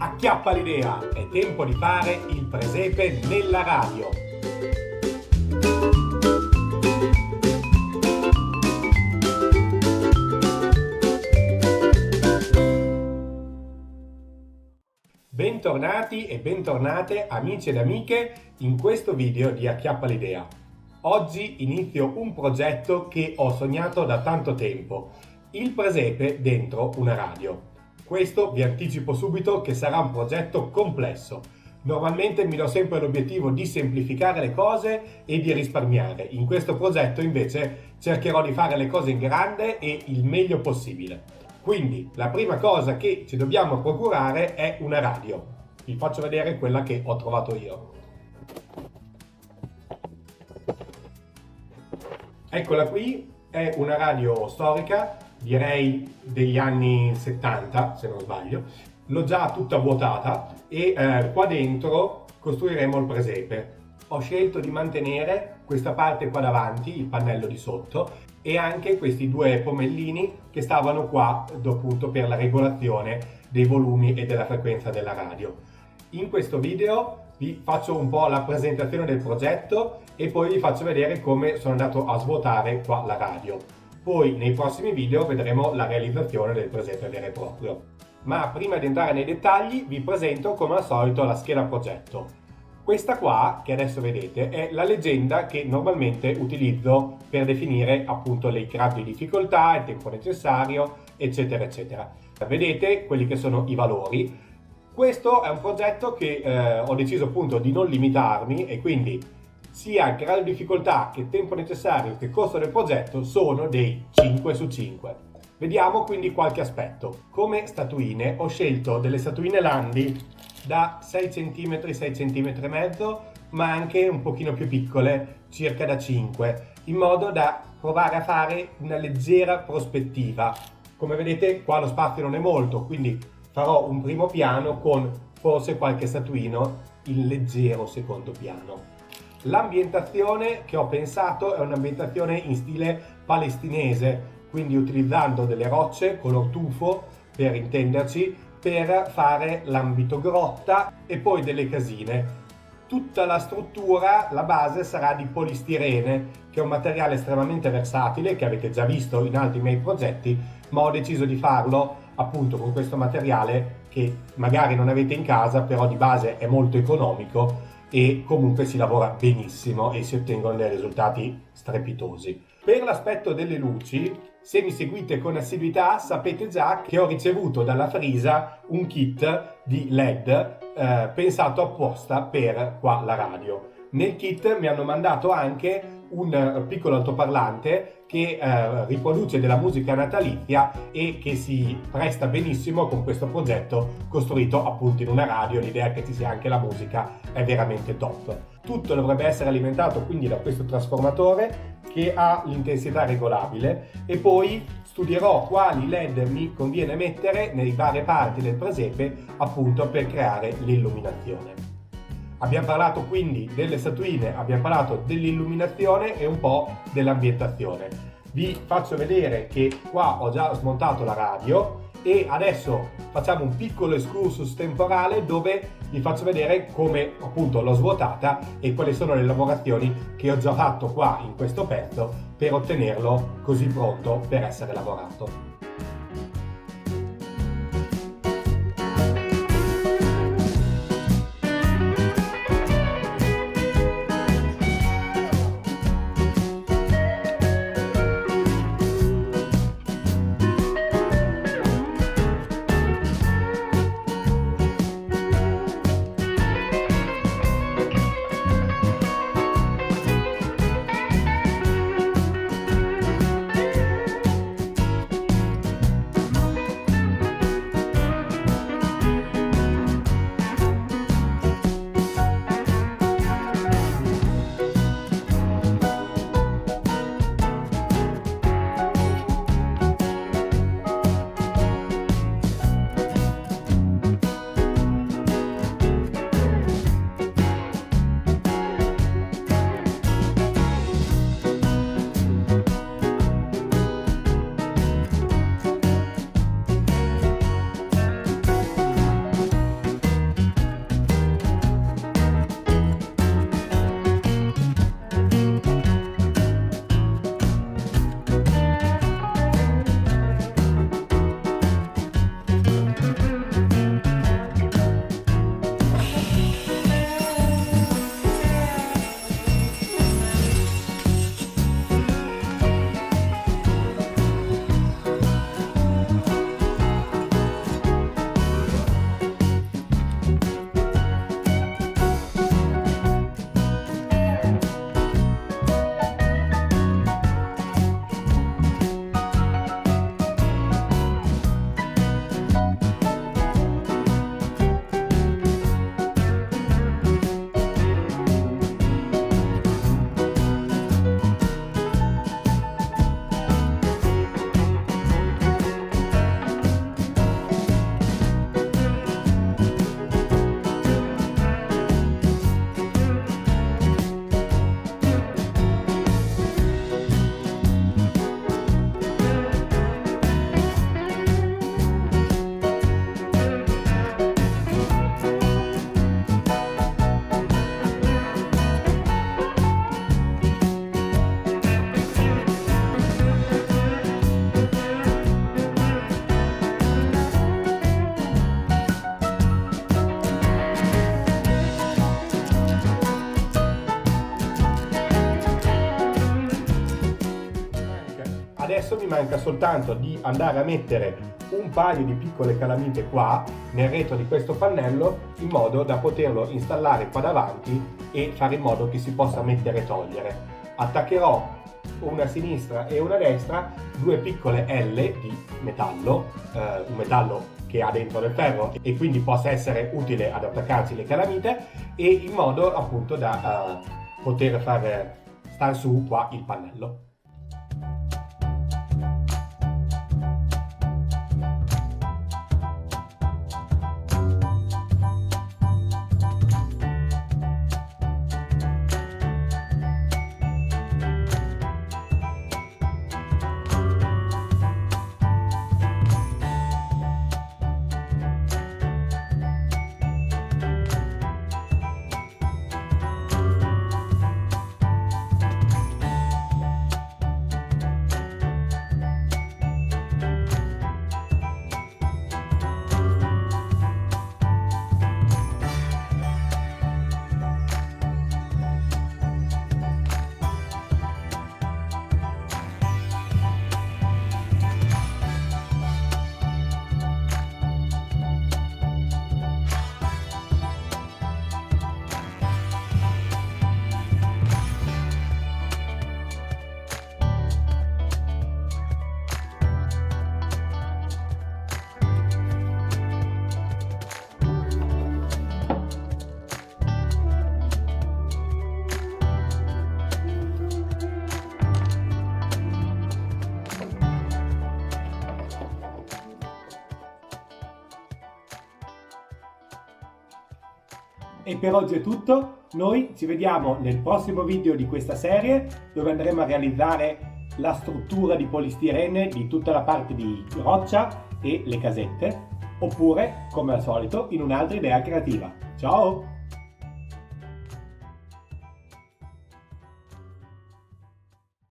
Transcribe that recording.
Acchiappa l'idea, è tempo di fare il presepe nella radio. Bentornati e bentornate amici ed amiche in questo video di Acchiappa l'idea. Oggi inizio un progetto che ho sognato da tanto tempo, il presepe dentro una radio. Questo vi anticipo subito che sarà un progetto complesso. Normalmente mi do sempre l'obiettivo di semplificare le cose e di risparmiare. In questo progetto invece cercherò di fare le cose in grande e il meglio possibile. Quindi la prima cosa che ci dobbiamo procurare è una radio. Vi faccio vedere quella che ho trovato io. Eccola qui, è una radio storica, direi degli anni 70 se non sbaglio. L'ho già tutta vuotata e qua dentro costruiremo il presepe. Ho scelto di mantenere questa parte qua davanti, il pannello di sotto, e anche questi due pomellini che stavano qua appunto per la regolazione dei volumi e della frequenza della radio. In questo video vi faccio un po' la presentazione del progetto e poi vi faccio vedere come sono andato a svuotare qua la radio. Poi nei prossimi video vedremo la realizzazione del presepe vero e proprio. Ma prima di entrare nei dettagli vi presento come al solito la scheda progetto. Questa qua, che adesso vedete, è la legenda che normalmente utilizzo per definire appunto le gradi di difficoltà, il tempo necessario, eccetera eccetera. Vedete quelli che sono i valori. Questo è un progetto che ho deciso appunto di non limitarmi e quindi sia grado di difficoltà che tempo necessario che costo del progetto sono dei 5 su 5. Vediamo quindi qualche aspetto. Come statuine ho scelto delle statuine Landi da 6 cm, 6 cm e mezzo, ma anche un pochino più piccole, circa da 5, in modo da provare a fare una leggera prospettiva. Come vedete qua lo spazio non è molto, quindi farò un primo piano con forse qualche statuino in leggero secondo piano. L'ambientazione che ho pensato è un'ambientazione in stile palestinese, quindi utilizzando delle rocce color tufo, per intenderci, per fare l'ambito grotta e poi delle casine. Tutta la struttura, la base sarà di polistirene, che è un materiale estremamente versatile che avete già visto in altri miei progetti, ma ho deciso di farlo appunto con questo materiale che magari non avete in casa, però di base è molto economico e comunque si lavora benissimo e si ottengono dei risultati strepitosi. Per l'aspetto delle luci, se mi seguite con assiduità sapete già che ho ricevuto dalla Frisa un kit di LED pensato apposta per qua la radio. Nel kit mi hanno mandato anche un piccolo altoparlante che riproduce della musica natalizia e che si presta benissimo con questo progetto costruito appunto in una radio. L'idea che ci sia anche la musica è veramente top. Tutto dovrebbe essere alimentato quindi da questo trasformatore che ha l'intensità regolabile e poi studierò quali LED mi conviene mettere nelle varie parti del presepe appunto per creare l'illuminazione. Abbiamo parlato quindi delle statuine, abbiamo parlato dell'illuminazione e un po' dell'ambientazione. Vi faccio vedere che qua ho già smontato la radio e adesso facciamo un piccolo excursus temporale dove vi faccio vedere come appunto l'ho svuotata e quali sono le lavorazioni che ho già fatto qua in questo pezzo per ottenerlo così pronto per essere lavorato. manca soltanto di andare a mettere un paio di piccole calamite qua nel retro di questo pannello, in modo da poterlo installare qua davanti e fare in modo che si possa mettere e togliere. Attaccherò una a sinistra e una a destra, due piccole L di metallo, un metallo che ha dentro del ferro e quindi possa essere utile ad attaccarci le calamite, e in modo appunto da poter far star su qua il pannello. E per oggi è tutto, noi ci vediamo nel prossimo video di questa serie, dove andremo a realizzare la struttura di polistirene di tutta la parte di roccia e le casette, oppure, come al solito, in un'altra idea creativa. Ciao!